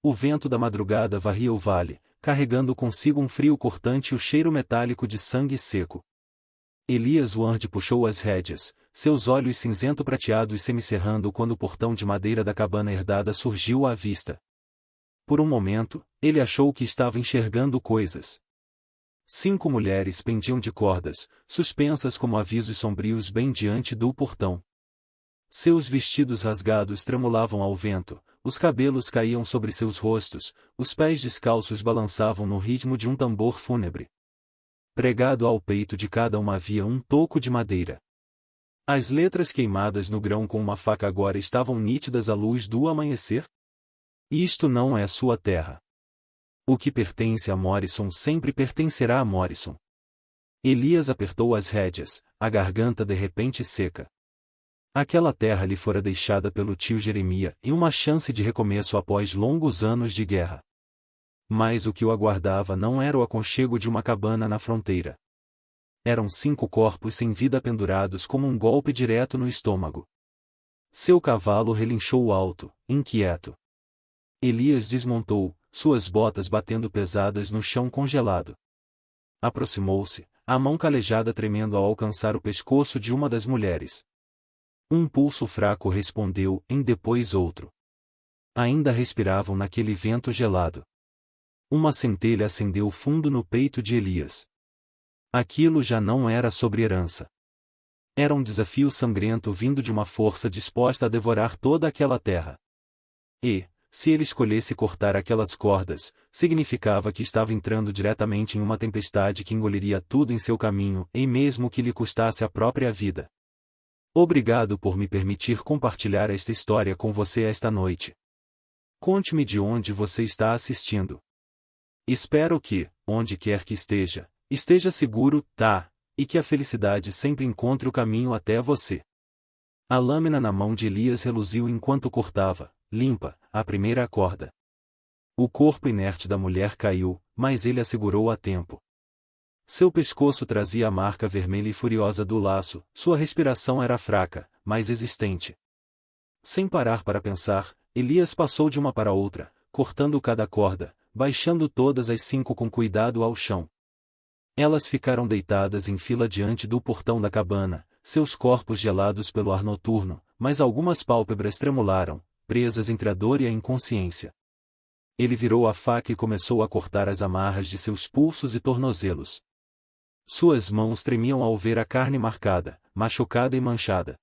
O vento da madrugada varria o vale, carregando consigo um frio cortante e o cheiro metálico de sangue seco. Elias Ward puxou as rédeas, seus olhos cinzento-prateados semicerrando quando o portão de madeira da cabana herdada surgiu à vista. Por um momento, ele achou que estava enxergando coisas. 5 mulheres pendiam de cordas, suspensas como avisos sombrios bem diante do portão. Seus vestidos rasgados tremulavam ao vento, os cabelos caíam sobre seus rostos, os pés descalços balançavam no ritmo de um tambor fúnebre. Pregado ao peito de cada uma havia um toco de madeira. As letras queimadas no grão com uma faca agora estavam nítidas à luz do amanhecer. Isto não é sua terra. O que pertence a Morrison sempre pertencerá a Morrison. Elias apertou as rédeas, a garganta de repente seca. Aquela terra lhe fora deixada pelo tio Jeremias e uma chance de recomeço após longos anos de guerra. Mas o que o aguardava não era o aconchego de uma cabana na fronteira. Eram 5 corpos sem vida pendurados como um golpe direto no estômago. Seu cavalo relinchou alto, inquieto. Elias desmontou, suas botas batendo pesadas no chão congelado. Aproximou-se, a mão calejada tremendo ao alcançar o pescoço de uma das mulheres. Um pulso fraco respondeu, em depois outro. Ainda respiravam naquele vento gelado. Uma centelha acendeu fundo no peito de Elias. Aquilo já não era sobre herança. Era um desafio sangrento vindo de uma força disposta a devorar toda aquela terra. E, se ele escolhesse cortar aquelas cordas, significava que estava entrando diretamente em uma tempestade que engoliria tudo em seu caminho, e mesmo que lhe custasse a própria vida. Obrigado por me permitir compartilhar esta história com você esta noite. Conte-me de onde você está assistindo. Espero que, onde quer que esteja, esteja seguro, tá, e que a felicidade sempre encontre o caminho até você. A lâmina na mão de Elias reluziu enquanto cortava, limpa, a primeira corda. O corpo inerte da mulher caiu, mas ele a segurou a tempo. Seu pescoço trazia a marca vermelha e furiosa do laço, sua respiração era fraca, mas existente. Sem parar para pensar, Elias passou de uma para outra, cortando cada corda, baixando todas as 5 com cuidado ao chão. Elas ficaram deitadas em fila diante do portão da cabana, seus corpos gelados pelo ar noturno, mas algumas pálpebras tremularam, presas entre a dor e a inconsciência. Ele virou a faca e começou a cortar as amarras de seus pulsos e tornozelos. Suas mãos tremiam ao ver a carne marcada, machucada e manchada.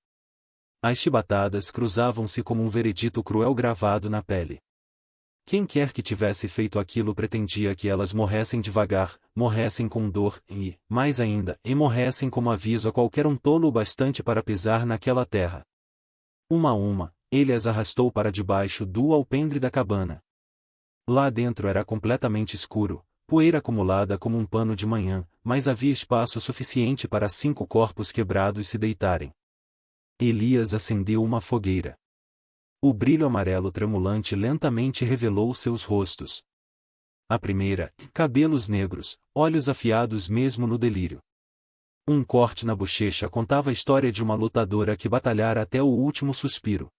As chibatadas cruzavam-se como um veredito cruel gravado na pele. Quem quer que tivesse feito aquilo pretendia que elas morressem devagar, morressem com dor e, mais ainda, morressem como aviso a qualquer um tolo o bastante para pisar naquela terra. Uma a uma, ele as arrastou para debaixo do alpendre da cabana. Lá dentro era completamente escuro, poeira acumulada como um pano de manhã, mas havia espaço suficiente para 5 corpos quebrados se deitarem. Elias acendeu uma fogueira. O brilho amarelo tremulante lentamente revelou seus rostos. A primeira, cabelos negros, olhos afiados mesmo no delírio. Um corte na bochecha contava a história de uma lutadora que batalhara até o último suspiro.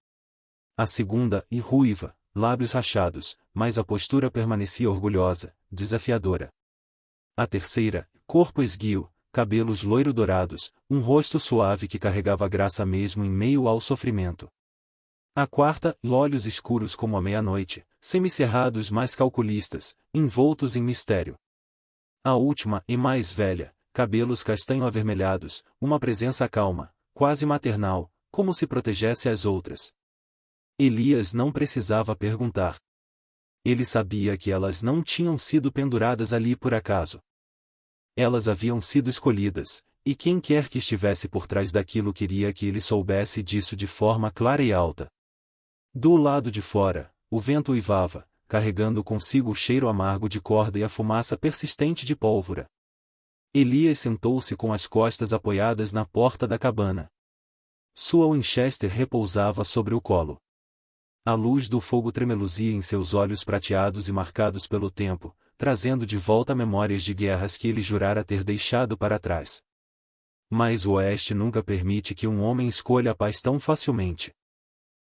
A segunda, ruiva, lábios rachados, mas a postura permanecia orgulhosa, desafiadora. A terceira, corpo esguio, cabelos loiro-dourados, um rosto suave que carregava graça mesmo em meio ao sofrimento. A quarta, olhos escuros como a meia-noite, semicerrados mas calculistas, envoltos em mistério. A última, e mais velha, cabelos castanho-avermelhados, uma presença calma, quase maternal, como se protegesse as outras. Elias não precisava perguntar. Ele sabia que elas não tinham sido penduradas ali por acaso. Elas haviam sido escolhidas, e quem quer que estivesse por trás daquilo queria que ele soubesse disso de forma clara e alta. Do lado de fora, o vento uivava, carregando consigo o cheiro amargo de corda e a fumaça persistente de pólvora. Elias sentou-se com as costas apoiadas na porta da cabana. Sua Winchester repousava sobre o colo. A luz do fogo tremeluzia em seus olhos prateados e marcados pelo tempo, trazendo de volta memórias de guerras que ele jurara ter deixado para trás. Mas o Oeste nunca permite que um homem escolha a paz tão facilmente.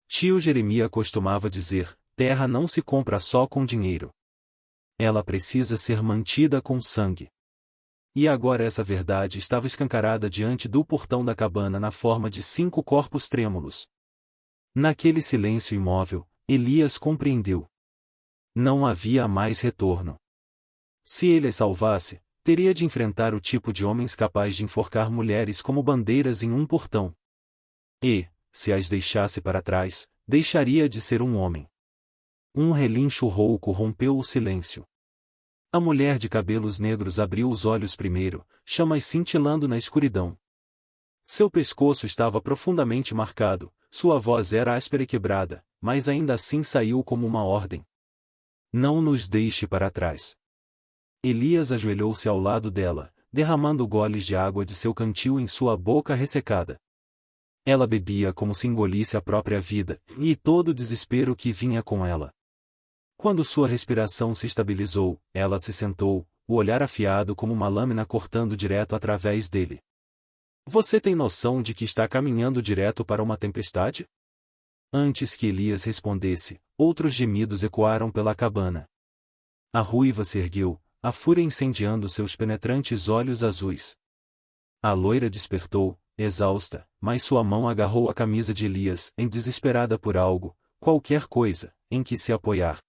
Tio Jeremias costumava dizer, terra não se compra só com dinheiro. Ela precisa ser mantida com sangue. E agora essa verdade estava escancarada diante do portão da cabana na forma de 5 corpos trêmulos. Naquele silêncio imóvel, Elias compreendeu. Não havia mais retorno. Se ele as salvasse, teria de enfrentar o tipo de homens capaz de enforcar mulheres como bandeiras em um portão. E, se as deixasse para trás, deixaria de ser um homem. Um relincho rouco rompeu o silêncio. A mulher de cabelos negros abriu os olhos primeiro, chamas cintilando na escuridão. Seu pescoço estava profundamente marcado, sua voz era áspera e quebrada, mas ainda assim saiu como uma ordem. Não nos deixe para trás. Elias ajoelhou-se ao lado dela, derramando goles de água de seu cantil em sua boca ressecada. Ela bebia como se engolisse a própria vida, e todo o desespero que vinha com ela. Quando sua respiração se estabilizou, ela se sentou, o olhar afiado como uma lâmina cortando direto através dele. Você tem noção de que está caminhando direto para uma tempestade? Antes que Elias respondesse, outros gemidos ecoaram pela cabana. A ruiva se ergueu, a fúria incendiando seus penetrantes olhos azuis. A loira despertou, exausta, mas sua mão agarrou a camisa de Elias, desesperada por algo, qualquer coisa, em que se apoiar.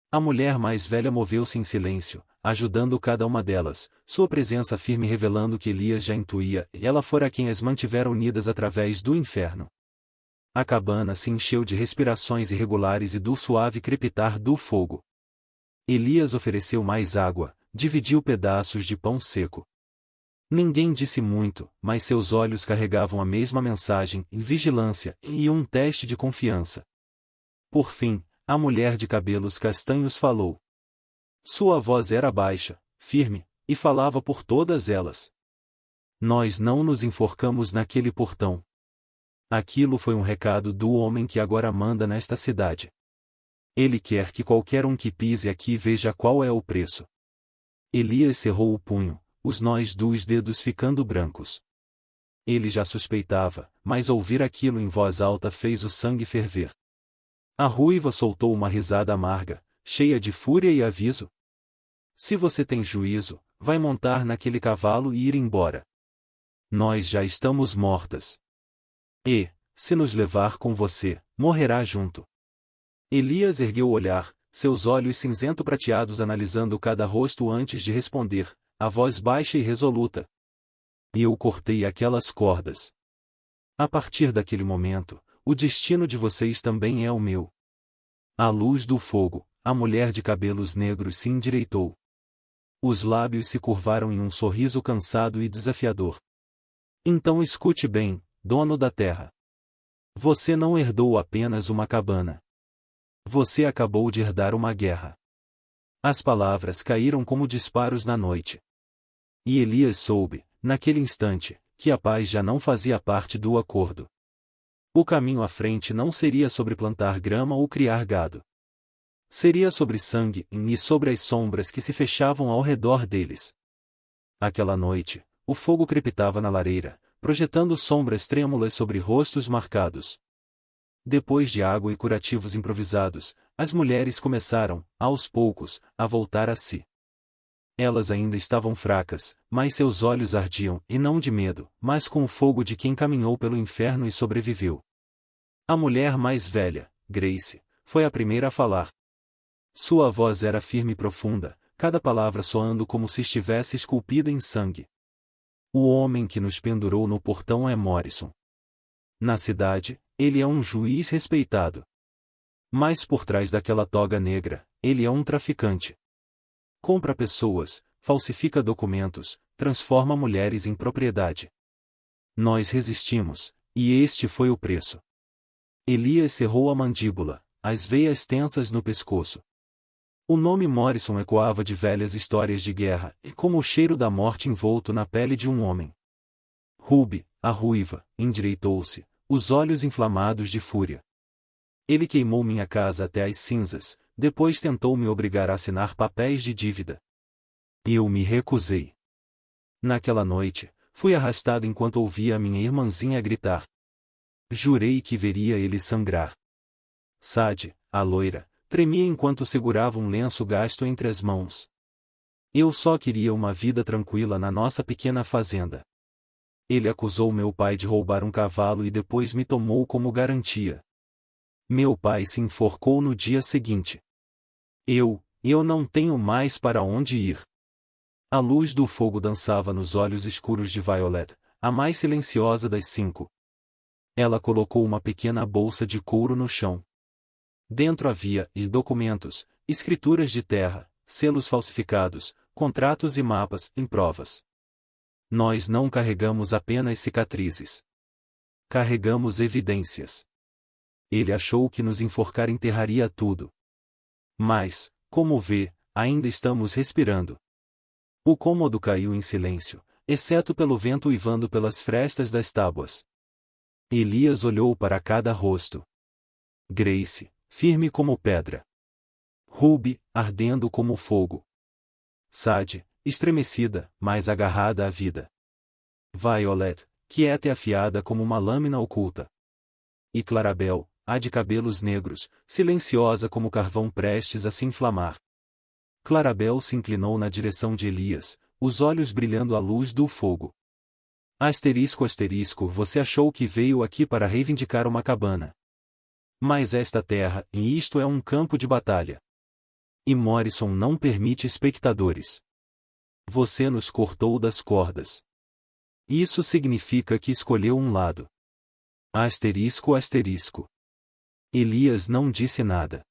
A mulher mais velha moveu-se em silêncio, ajudando cada uma delas, sua presença firme revelando que Elias já intuía, e ela fora quem as mantivera unidas através do inferno. A cabana se encheu de respirações irregulares e do suave crepitar do fogo. Elias ofereceu mais água, dividiu pedaços de pão seco. Ninguém disse muito, mas seus olhos carregavam a mesma mensagem, vigilância, e um teste de confiança. Por fim, a mulher de cabelos castanhos falou. Sua voz era baixa, firme, e falava por todas elas. Nós não nos enforcamos naquele portão. Aquilo foi um recado do homem que agora manda nesta cidade. Ele quer que qualquer um que pise aqui veja qual é o preço. Elias cerrou o punho, os nós dos dedos ficando brancos. Ele já suspeitava, mas ouvir aquilo em voz alta fez o sangue ferver. A ruiva soltou uma risada amarga, cheia de fúria e aviso. Se você tem juízo, vai montar naquele cavalo e ir embora. Nós já estamos mortas. E, se nos levar com você, morrerá junto. Elias ergueu o olhar, seus olhos cinzento-prateados analisando cada rosto antes de responder, a voz baixa e resoluta. E eu cortei aquelas cordas. A partir daquele momento, o destino de vocês também é o meu. À luz do fogo, a mulher de cabelos negros se endireitou. Os lábios se curvaram em um sorriso cansado e desafiador. Então escute bem, dono da terra. Você não herdou apenas uma cabana. Você acabou de herdar uma guerra. As palavras caíram como disparos na noite. E Elias soube, naquele instante, que a paz já não fazia parte do acordo. O caminho à frente não seria sobre plantar grama ou criar gado. Seria sobre sangue e sobre as sombras que se fechavam ao redor deles. Aquela noite, o fogo crepitava na lareira, projetando sombras trêmulas sobre rostos marcados. Depois de água e curativos improvisados, as mulheres começaram, aos poucos, a voltar a si. Elas ainda estavam fracas, mas seus olhos ardiam, e não de medo, mas com o fogo de quem caminhou pelo inferno e sobreviveu. A mulher mais velha, Grace, foi a primeira a falar. Sua voz era firme e profunda, cada palavra soando como se estivesse esculpida em sangue. O homem que nos pendurou no portão é Morrison. Na cidade, ele é um juiz respeitado. Mas por trás daquela toga negra, ele é um traficante. Compra pessoas, falsifica documentos, transforma mulheres em propriedade. Nós resistimos, e este foi o preço. Elias cerrou a mandíbula, as veias tensas no pescoço. O nome Morrison ecoava de velhas histórias de guerra, e como o cheiro da morte envolto na pele de um homem. Ruby, a ruiva, endireitou-se, os olhos inflamados de fúria. Ele queimou minha casa até as cinzas, depois tentou me obrigar a assinar papéis de dívida. Eu me recusei. Naquela noite, fui arrastado enquanto ouvia a minha irmãzinha gritar. Jurei que veria ele sangrar. Sade, a loira, tremia enquanto segurava um lenço gasto entre as mãos. Eu só queria uma vida tranquila na nossa pequena fazenda. Ele acusou meu pai de roubar um cavalo e depois me tomou como garantia. Meu pai se enforcou no dia seguinte. Eu não tenho mais para onde ir. A luz do fogo dançava nos olhos escuros de Violet, a mais silenciosa das 5. Ela colocou uma pequena bolsa de couro no chão. Dentro havia documentos, escrituras de terra, selos falsificados, contratos e mapas em provas. Nós não carregamos apenas cicatrizes. Carregamos evidências. Ele achou que nos enforcar enterraria tudo. Mas, como vê, ainda estamos respirando. O cômodo caiu em silêncio, exceto pelo vento uivando pelas frestas das tábuas. Elias olhou para cada rosto. Grace, firme como pedra. Ruby, ardendo como fogo. Sadie, estremecida, mas agarrada à vida. Violet, quieta e afiada como uma lâmina oculta. E Clarabel, a de cabelos negros, silenciosa como carvão prestes a se inflamar. Clarabel se inclinou na direção de Elias, os olhos brilhando à luz do fogo. Asterisco asterisco, você achou que veio aqui para reivindicar uma cabana. Mas esta terra, e isto é um campo de batalha. E Morrison não permite espectadores. Você nos cortou das cordas. Isso significa que escolheu um lado. Asterisco asterisco. Elias não disse nada.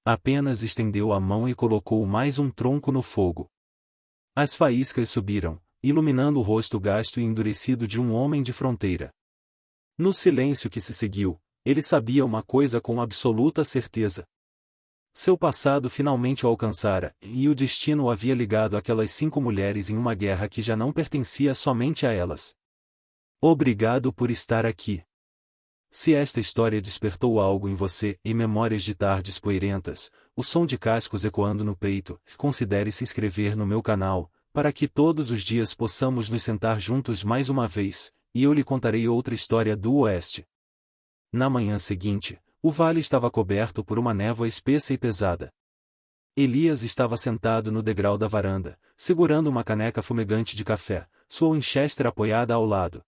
Apenas estendeu a mão e colocou mais um tronco no fogo. As faíscas subiram, iluminando o rosto gasto e endurecido de um homem de fronteira. No silêncio que se seguiu, ele sabia uma coisa com absoluta certeza. Seu passado finalmente o alcançara, e o destino o havia ligado àquelas 5 mulheres em uma guerra que já não pertencia somente a elas. Obrigado por estar aqui. Se esta história despertou algo em você, e memórias de tardes poeirentas, o som de cascos ecoando no peito, considere se inscrever no meu canal, para que todos os dias possamos nos sentar juntos mais uma vez, e eu lhe contarei outra história do Oeste. Na manhã seguinte, o vale estava coberto por uma névoa espessa e pesada. Elias estava sentado no degrau da varanda, segurando uma caneca fumegante de café, sua Winchester apoiada ao lado.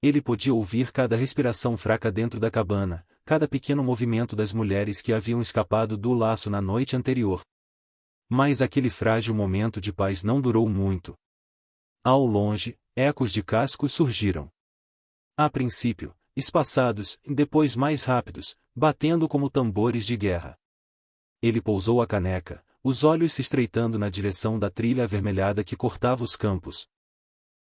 Ele podia ouvir cada respiração fraca dentro da cabana, cada pequeno movimento das mulheres que haviam escapado do laço na noite anterior. Mas aquele frágil momento de paz não durou muito. Ao longe, ecos de cascos surgiram. A princípio, espaçados, depois mais rápidos, batendo como tambores de guerra. Ele pousou a caneca, os olhos se estreitando na direção da trilha avermelhada que cortava os campos.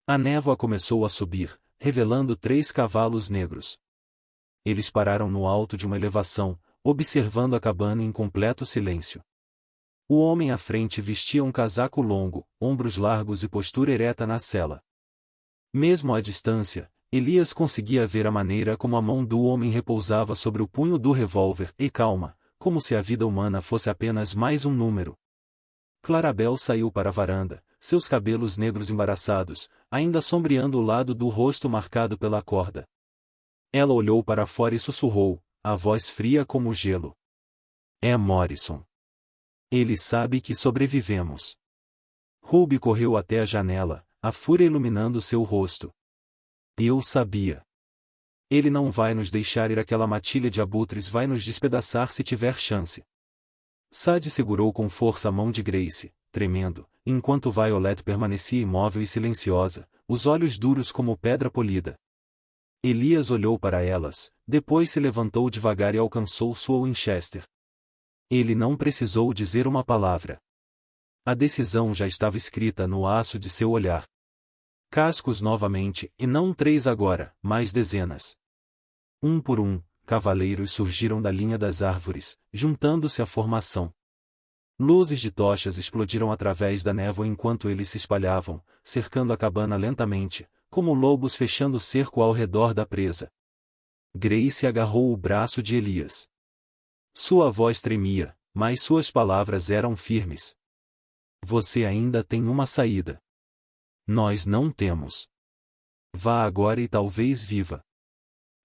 A névoa começou a subir, revelando 3 cavalos negros. Eles pararam no alto de uma elevação, observando a cabana em completo silêncio. O homem à frente vestia um casaco longo, ombros largos e postura ereta na sela. Mesmo à distância, Elias conseguia ver a maneira como a mão do homem repousava sobre o punho do revólver, e calma, como se a vida humana fosse apenas mais um número. Clarabel saiu para a varanda, seus cabelos negros embaraçados, ainda sombreando o lado do rosto marcado pela corda. Ela olhou para fora e sussurrou, a voz fria como gelo. É Morrison. Ele sabe que sobrevivemos. Ruby correu até a janela, a fúria iluminando seu rosto. Eu sabia. Ele não vai nos deixar ir, aquela matilha de abutres vai nos despedaçar se tiver chance. Sadie segurou com força a mão de Grace, tremendo, enquanto Violet permanecia imóvel e silenciosa, os olhos duros como pedra polida. Elias olhou para elas, depois se levantou devagar e alcançou sua Winchester. Ele não precisou dizer uma palavra. A decisão já estava escrita no aço de seu olhar. Cascos novamente, e não 3 agora, mas dezenas. Um por um, cavaleiros surgiram da linha das árvores, juntando-se à formação. Luzes de tochas explodiram através da névoa enquanto eles se espalhavam, cercando a cabana lentamente, como lobos fechando o cerco ao redor da presa. Grace agarrou o braço de Elias. Sua voz tremia, mas suas palavras eram firmes. Você ainda tem uma saída. Nós não temos. Vá agora e talvez viva.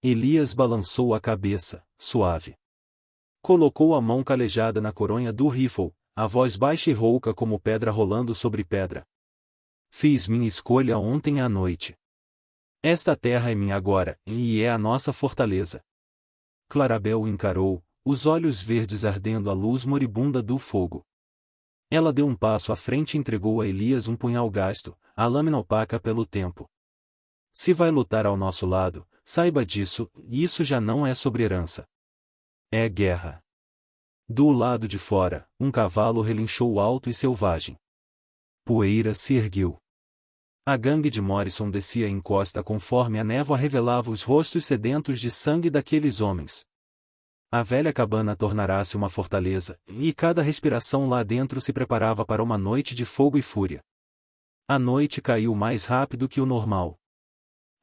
Elias balançou a cabeça, suave. Colocou a mão calejada na coronha do rifle, a voz baixa e rouca como pedra rolando sobre pedra. Fiz minha escolha ontem à noite. Esta terra é minha agora, e é a nossa fortaleza. Clarabel o encarou, os olhos verdes ardendo à luz moribunda do fogo. Ela deu um passo à frente e entregou a Elias um punhal gasto, a lâmina opaca pelo tempo. Se vai lutar ao nosso lado, saiba disso, e isso já não é sobre herança. É guerra. Do lado de fora, um cavalo relinchou alto e selvagem. Poeira se ergueu. A gangue de Morrison descia a encosta conforme a névoa revelava os rostos sedentos de sangue daqueles homens. A velha cabana tornara-se uma fortaleza, e cada respiração lá dentro se preparava para uma noite de fogo e fúria. A noite caiu mais rápido que o normal.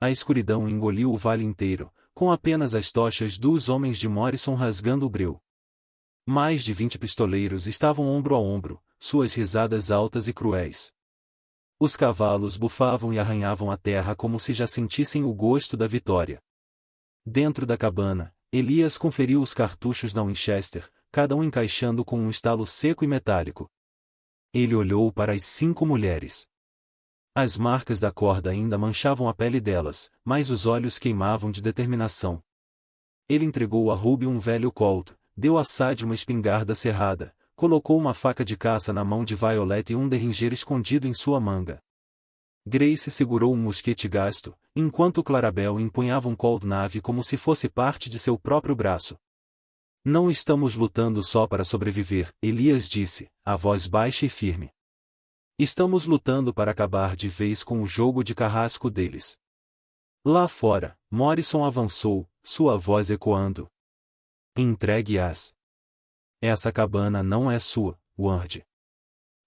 A escuridão engoliu o vale inteiro, com apenas as tochas dos homens de Morrison rasgando o breu. Mais de 20 pistoleiros estavam ombro a ombro, suas risadas altas e cruéis. Os cavalos bufavam e arranhavam a terra como se já sentissem o gosto da vitória. Dentro da cabana, Elias conferiu os cartuchos da Winchester, cada um encaixando com um estalo seco e metálico. Ele olhou para as 5 mulheres. As marcas da corda ainda manchavam a pele delas, mas os olhos queimavam de determinação. Ele entregou a Ruby um velho Colt, deu a Sadie uma espingarda cerrada, colocou uma faca de caça na mão de Violet e um derringer escondido em sua manga. Grace segurou um mosquete gasto, enquanto Clarabel empunhava um Colt Nave como se fosse parte de seu próprio braço. Não estamos lutando só para sobreviver, Elias disse, a voz baixa e firme. Estamos lutando para acabar de vez com o jogo de carrasco deles. Lá fora, Morrison avançou, sua voz ecoando. Entregue-as. Essa cabana não é sua, Ward.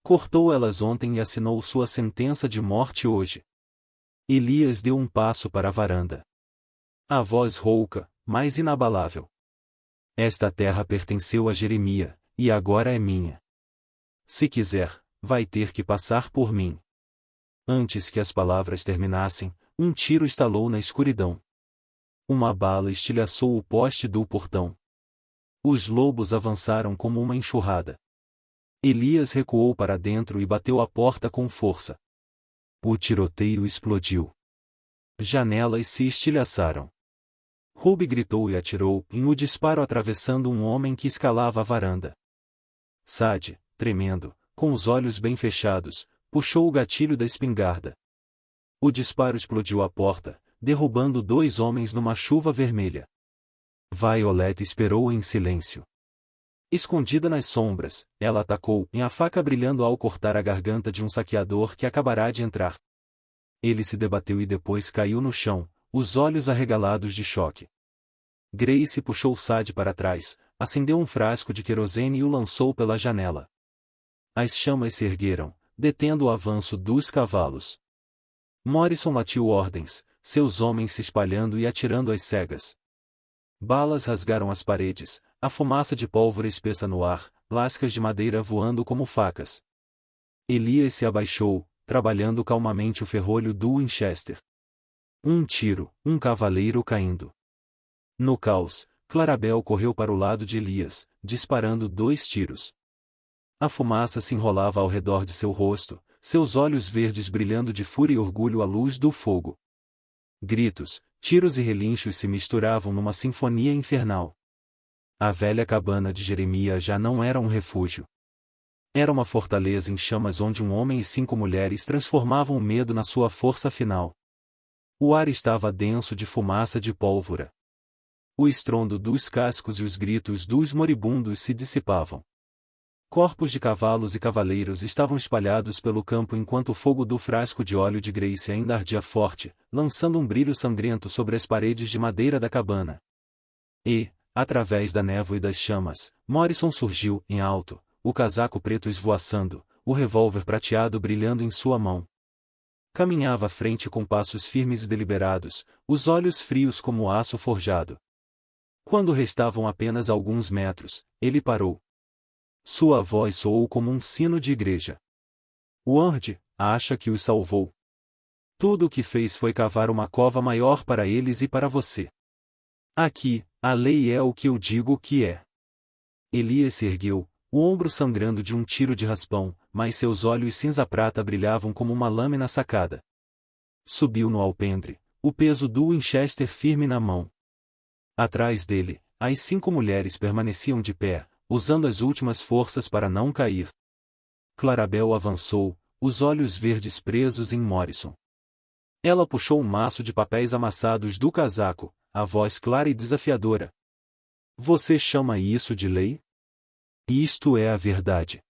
Cortou elas ontem e assinou sua sentença de morte hoje. Elias deu um passo para a varanda. A voz rouca, mas inabalável. Esta terra pertenceu a Jeremiah, e agora é minha. Se quiser, vai ter que passar por mim. Antes que as palavras terminassem, um tiro estalou na escuridão. Uma bala estilhaçou o poste do portão. Os lobos avançaram como uma enxurrada. Elias recuou para dentro e bateu a porta com força. O tiroteio explodiu. Janelas se estilhaçaram. Ruby gritou e atirou, em um disparo atravessando um homem que escalava a varanda. Sadie, tremendo, com os olhos bem fechados, puxou o gatilho da espingarda. O disparo explodiu a porta, derrubando 2 homens numa chuva vermelha. Violet esperou em silêncio. Escondida nas sombras, ela atacou, a faca brilhando ao cortar a garganta de um saqueador que acabará de entrar. Ele se debateu e depois caiu no chão, os olhos arregalados de choque. Grace puxou Sadie para trás, acendeu um frasco de querosene e o lançou pela janela. As chamas se ergueram, detendo o avanço dos cavalos. Morrison latiu ordens, seus homens se espalhando e atirando às cegas. Balas rasgaram as paredes, a fumaça de pólvora espessa no ar, lascas de madeira voando como facas. Elias se abaixou, trabalhando calmamente o ferrolho do Winchester. Um tiro, um cavaleiro caindo. No caos, Clarabel correu para o lado de Elias, disparando 2 tiros. A fumaça se enrolava ao redor de seu rosto, seus olhos verdes brilhando de fúria e orgulho à luz do fogo. Gritos, tiros e relinchos se misturavam numa sinfonia infernal. A velha cabana de Jeremiah já não era um refúgio. Era uma fortaleza em chamas onde um homem e 5 mulheres transformavam o medo na sua força final. O ar estava denso de fumaça de pólvora. O estrondo dos cascos e os gritos dos moribundos se dissipavam. Corpos de cavalos e cavaleiros estavam espalhados pelo campo enquanto o fogo do frasco de óleo de Grace ainda ardia forte, lançando um brilho sangrento sobre as paredes de madeira da cabana. E, através da névoa e das chamas, Morrison surgiu, em alto, o casaco preto esvoaçando, o revólver prateado brilhando em sua mão. Caminhava à frente com passos firmes e deliberados, os olhos frios como aço forjado. Quando restavam apenas alguns metros, ele parou. Sua voz soou como um sino de igreja. Ward, acha que os salvou. Tudo o que fez foi cavar uma cova maior para eles e para você. Aqui, a lei é o que eu digo que é. Elias se ergueu, o ombro sangrando de um tiro de raspão, mas seus olhos cinza-prata brilhavam como uma lâmina sacada. Subiu no alpendre, o peso do Winchester firme na mão. Atrás dele, as 5 mulheres permaneciam de pé, usando as últimas forças para não cair. Clarabel avançou, os olhos verdes presos em Morrison. Ela puxou um maço de papéis amassados do casaco, a voz clara e desafiadora. Você chama isso de lei? Isto é a verdade.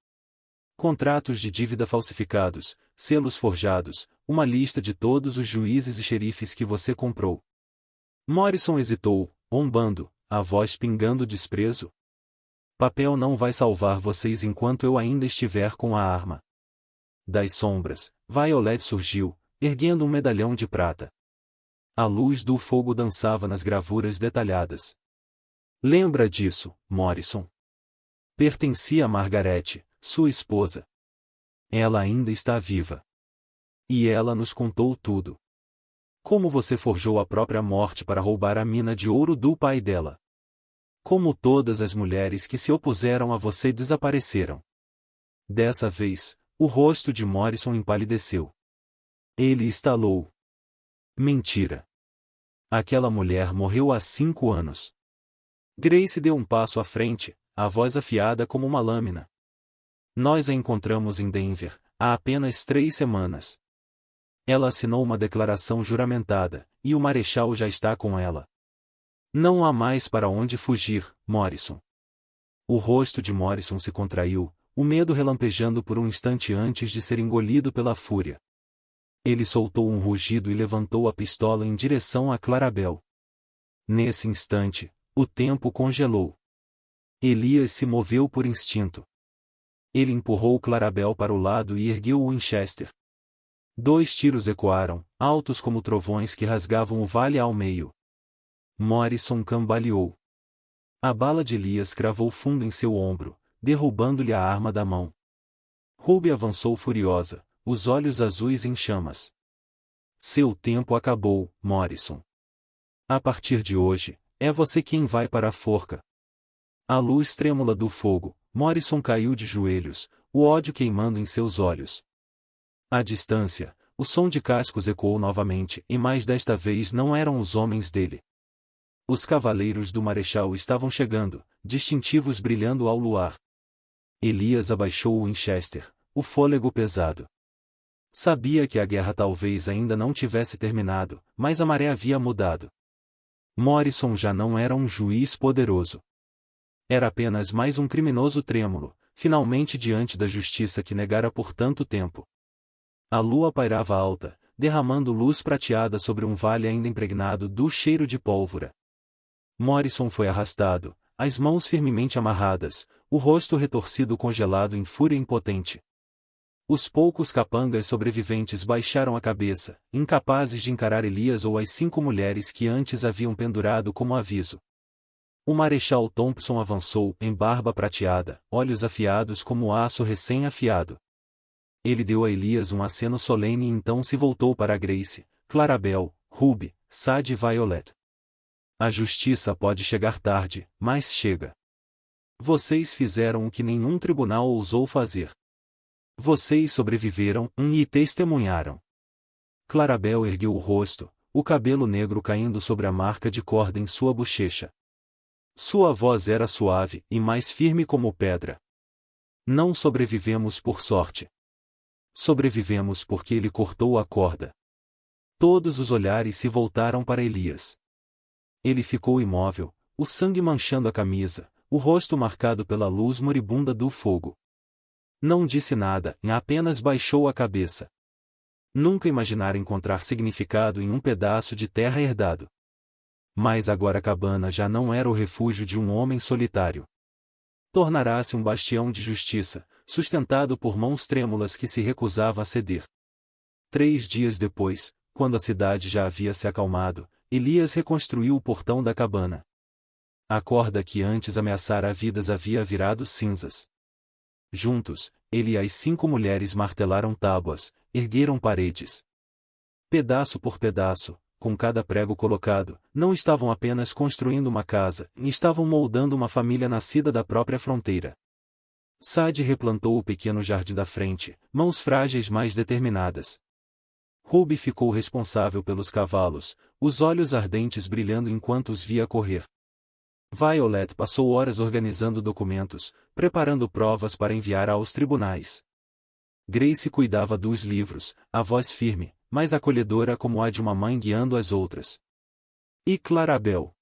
Contratos de dívida falsificados, selos forjados, uma lista de todos os juízes e xerifes que você comprou. Morrison hesitou, ombando, a voz pingando desprezo. Papel não vai salvar vocês enquanto eu ainda estiver com a arma. Das sombras, Violet surgiu, erguendo um medalhão de prata. A luz do fogo dançava nas gravuras detalhadas. Lembra disso, Morrison? Pertencia a Margaret, sua esposa. Ela ainda está viva. E ela nos contou tudo. Como você forjou a própria morte para roubar a mina de ouro do pai dela. Como todas as mulheres que se opuseram a você desapareceram. Dessa vez, o rosto de Morrison empalideceu. Ele estalou. Mentira. Aquela mulher morreu há 5 anos. Grace deu um passo à frente, a voz afiada como uma lâmina. Nós a encontramos em Denver, há apenas 3 semanas. Ela assinou uma declaração juramentada, e o marechal já está com ela. Não há mais para onde fugir, Morrison. O rosto de Morrison se contraiu, o medo relampejando por um instante antes de ser engolido pela fúria. Ele soltou um rugido e levantou a pistola em direção a Clarabel. Nesse instante, o tempo congelou. Elias se moveu por instinto. Ele empurrou Clarabel para o lado e ergueu o Winchester. 2 tiros ecoaram, altos como trovões que rasgavam o vale ao meio. Morrison cambaleou. A bala de Elias cravou fundo em seu ombro, derrubando-lhe a arma da mão. Ruby avançou furiosa, os olhos azuis em chamas. Seu tempo acabou, Morrison. A partir de hoje, é você quem vai para a forca. À luz trêmula do fogo, Morrison caiu de joelhos, o ódio queimando em seus olhos. À distância, o som de cascos ecoou novamente e mais desta vez não eram os homens dele. Os cavaleiros do marechal estavam chegando, distintivos brilhando ao luar. Elias abaixou o Winchester, o fôlego pesado. Sabia que a guerra talvez ainda não tivesse terminado, mas a maré havia mudado. Morrison já não era um juiz poderoso. Era apenas mais um criminoso trêmulo, finalmente diante da justiça que negara por tanto tempo. A lua pairava alta, derramando luz prateada sobre um vale ainda impregnado do cheiro de pólvora. Morrison foi arrastado, as mãos firmemente amarradas, o rosto retorcido congelado em fúria impotente. Os poucos capangas sobreviventes baixaram a cabeça, incapazes de encarar Elias ou as 5 mulheres que antes haviam pendurado como aviso. O marechal Thompson avançou, em barba prateada, olhos afiados como aço recém-afiado. Ele deu a Elias um aceno solene e então se voltou para Grace, Clarabel, Ruby, Sad e Violet. A justiça pode chegar tarde, mas chega. Vocês fizeram o que nenhum tribunal ousou fazer. Vocês sobreviveram e testemunharam. Clarabel ergueu o rosto, o cabelo negro caindo sobre a marca de corda em sua bochecha. Sua voz era suave e mais firme como pedra. Não sobrevivemos por sorte. Sobrevivemos porque ele cortou a corda. Todos os olhares se voltaram para Elias. Ele ficou imóvel, o sangue manchando a camisa, o rosto marcado pela luz moribunda do fogo. Não disse nada, apenas baixou a cabeça. Nunca imaginara encontrar significado em um pedaço de terra herdado. Mas agora a cabana já não era o refúgio de um homem solitário. Tornará-se um bastião de justiça, sustentado por mãos trêmulas que se recusavam a ceder. 3 dias depois, quando a cidade já havia se acalmado, Elias reconstruiu o portão da cabana. A corda que antes ameaçara vidas havia virado cinzas. Juntos, ele e as 5 mulheres martelaram tábuas, ergueram paredes. Pedaço por pedaço, com cada prego colocado, não estavam apenas construindo uma casa, estavam moldando uma família nascida da própria fronteira. Sadie replantou o pequeno jardim da frente, mãos frágeis mais determinadas. Ruby ficou responsável pelos cavalos, os olhos ardentes brilhando enquanto os via correr. Violet passou horas organizando documentos, preparando provas para enviar aos tribunais. Grace cuidava dos livros, a voz firme, mas acolhedora como a de uma mãe guiando as outras. E Clarabel?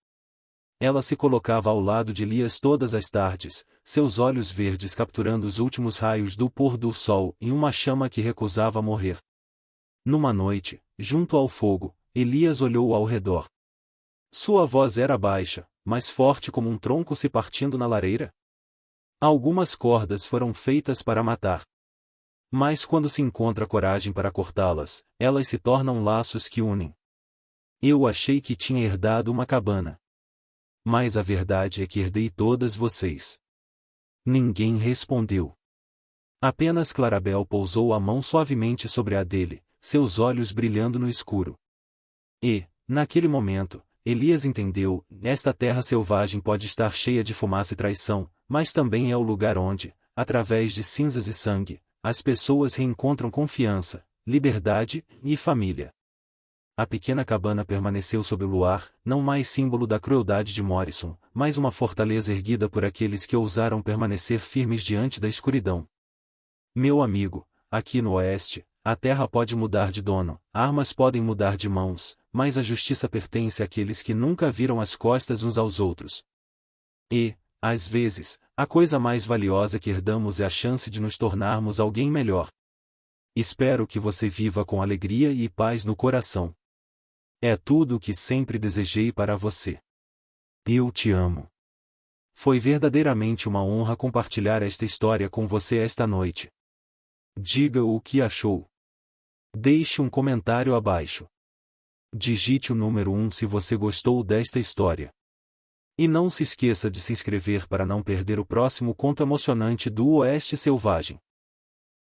Ela se colocava ao lado de Elias todas as tardes, seus olhos verdes capturando os últimos raios do pôr do sol em uma chama que recusava morrer. Numa noite, junto ao fogo, Elias olhou ao redor. Sua voz era baixa, mas forte como um tronco se partindo na lareira. Algumas cordas foram feitas para matar. Mas quando se encontra coragem para cortá-las, elas se tornam laços que unem. Eu achei que tinha herdado uma cabana. Mas a verdade é que herdei todas vocês. Ninguém respondeu. Apenas Clarabel pousou a mão suavemente sobre a dele, seus olhos brilhando no escuro. E, naquele momento, Elias entendeu, esta terra selvagem pode estar cheia de fumaça e traição, mas também é o lugar onde, através de cinzas e sangue, as pessoas reencontram confiança, liberdade e família. A pequena cabana permaneceu sob o luar, não mais símbolo da crueldade de Morrison, mas uma fortaleza erguida por aqueles que ousaram permanecer firmes diante da escuridão. Meu amigo, aqui no Oeste, a terra pode mudar de dono, armas podem mudar de mãos, mas a justiça pertence àqueles que nunca viram as costas uns aos outros. E, às vezes, a coisa mais valiosa que herdamos é a chance de nos tornarmos alguém melhor. Espero que você viva com alegria e paz no coração. É tudo o que sempre desejei para você. Eu te amo. Foi verdadeiramente uma honra compartilhar esta história com você esta noite. Diga o que achou. Deixe um comentário abaixo. Digite o número 1 se você gostou desta história. E não se esqueça de se inscrever para não perder o próximo conto emocionante do Oeste Selvagem.